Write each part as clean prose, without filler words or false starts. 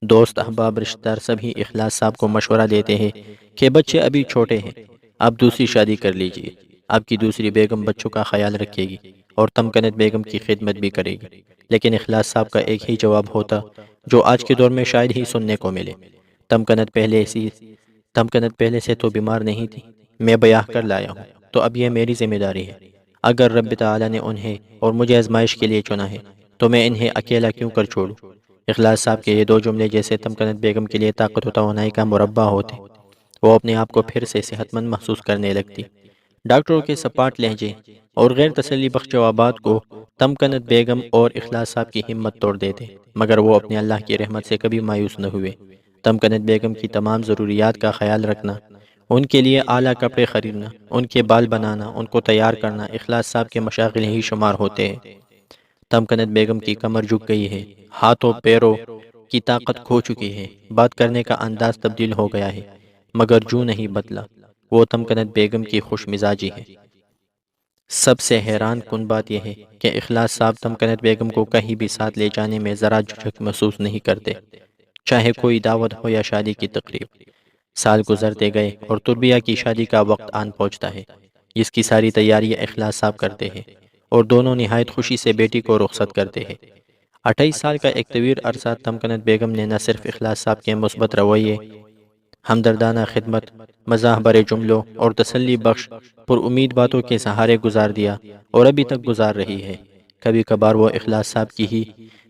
دوست احباب رشتہ دار سبھی اخلاص صاحب کو مشورہ دیتے ہیں کہ بچے ابھی چھوٹے ہیں، آپ دوسری شادی کر لیجئے۔ آپ کی دوسری بیگم بچوں کا خیال رکھے گی اور تمکنت بیگم کی خدمت بھی کرے گی۔ لیکن اخلاص صاحب کا ایک ہی جواب ہوتا جو آج کے دور میں شاید ہی سننے کو ملے۔ تمکنت پہلے سے تو بیمار نہیں تھی، میں بیاہ کر لایا ہوں، تو اب یہ میری ذمہ داری ہے۔ اگر رب تعالیٰ نے انہیں اور مجھے آزمائش کے لیے چنا ہے تو میں انہیں اکیلا کیوں کر چھوڑوں؟ اخلاص صاحب کے یہ دو جملے جیسے تمکنت بیگم کے لیے طاقت و توانائی کا مربع ہوتے۔ وہ اپنے آپ کو پھر سے صحت مند محسوس کرنے لگتی۔ ڈاکٹروں کے سپاٹ لہجے اور غیر تسلی بخش جوابات کو تمکنت بیگم اور اخلاص صاحب کی ہمت توڑ دیتے، مگر وہ اپنے اللہ کی رحمت سے کبھی مایوس نہ ہوئے۔ تمکنت بیگم کی تمام ضروریات کا خیال رکھنا، ان کے لیے اعلیٰ کپڑے خریدنا، ان کے بال بنانا، ان کو تیار کرنا اخلاص صاحب کے مشاغل ہی شمار ہوتے ہیں۔ تمکنت بیگم کی کمر جھک گئی ہے، ہاتھوں پیروں کی طاقت کھو چکی ہے، بات کرنے کا انداز تبدیل ہو گیا ہے، مگر جو نہیں بدلا وہ تمکنت بیگم کی خوش مزاجی ہے۔ سب سے حیران کن بات یہ ہے کہ اخلاص صاحب تمکنت بیگم کو کہیں بھی ساتھ لے جانے میں ذرا جھجک محسوس نہیں کرتے، چاہے کوئی دعوت ہو یا شادی کی تقریب۔ سال گزرتے گئے اور تربیہ کی شادی کا وقت آن پہنچتا ہے، جس کی ساری تیاریاں اخلاص صاحب کرتے ہیں، اور دونوں نہایت خوشی سے بیٹی کو رخصت کرتے ہیں۔ 28 سال کا ایک طویل عرصہ تمکنت بیگم نے نہ صرف اخلاص صاحب کے مثبت رویے، ہمدردانہ خدمت، مزاح بھرے جملوں اور تسلی بخش پر امید باتوں کے سہارے گزار دیا اور ابھی تک گزار رہی ہے۔ کبھی کبھار وہ اخلاص صاحب کی ہی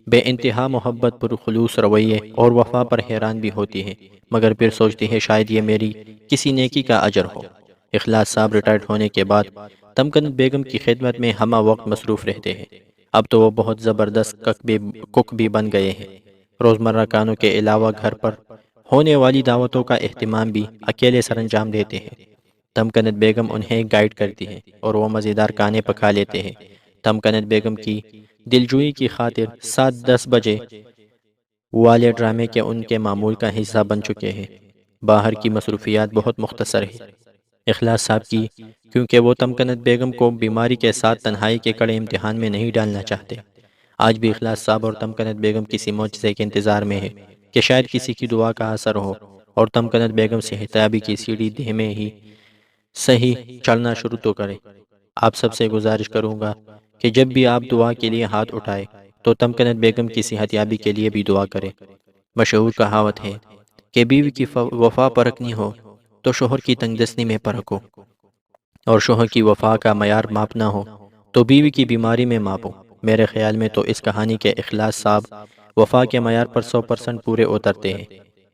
بے انتہا محبت پر خلوص رویے اور وفا پر حیران بھی ہوتی ہے، مگر پھر سوچتی ہے شاید یہ میری کسی نیکی کا اجر ہو۔ اخلاص صاحب ریٹائرڈ ہونے کے بعد تمکنت بیگم کی خدمت میں ہمہ وقت مصروف رہتے ہیں۔ اب تو وہ بہت زبردست کک بھی بن گئے ہیں۔ روزمرہ کاموں کے علاوہ گھر پر ہونے والی دعوتوں کا اہتمام بھی اکیلے سر انجام دیتے ہیں۔ تمکنت بیگم انہیں گائیڈ کرتی ہے اور وہ مزیدار کھانے پکا لیتے ہیں۔ تمکنت بیگم کی دلجوئی کی خاطر 7-10 بجے والے ڈرامے کے ان کے معمول کا حصہ بن چکے ہیں۔ باہر کی مصروفیات بہت مختصر ہے اخلاص صاحب کی، کیونکہ وہ تمکنت بیگم کو بیماری کے ساتھ تنہائی کے کڑے امتحان میں نہیں ڈالنا چاہتے۔ آج بھی اخلاص صاحب اور تمکنت بیگم کسی معجزے کے انتظار میں ہے کہ شاید کسی کی دعا کا اثر ہو اور تمکنت بیگم صحتیابی کی سیڑھی دھیمے ہی صحیح چلنا شروع تو کرے۔ آپ سب سے گزارش کروں گا کہ جب بھی آپ دعا کے لیے ہاتھ اٹھائے تو تمکنت بیگم کی صحتیابی کے لیے بھی دعا کریں۔ مشہور کہاوت ہے کہ بیوی کی وفا پرکھنی ہو تو شوہر کی تنگ دستی میں پرکھو، اور شوہر کی وفا کا معیار ماپنا ہو تو بیوی کی بیماری میں ماپو۔ میرے خیال میں تو اس کہانی کے اخلاص صاحب وفا کے معیار پر 100% پورے اترتے ہیں۔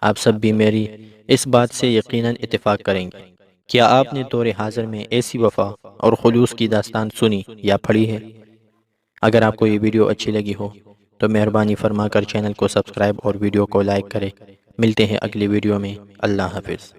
آپ سب بھی میری اس بات سے یقیناً اتفاق کریں گے۔ کیا آپ نے دور حاضر میں ایسی وفا اور خلوص کی داستان سنی یا پڑھی ہے؟ اگر آپ کو یہ ویڈیو اچھی لگی ہو تو مہربانی فرما کر چینل کو سبسکرائب اور ویڈیو کو لائک کریں۔ ملتے ہیں اگلی ویڈیو میں۔ اللہ حافظ۔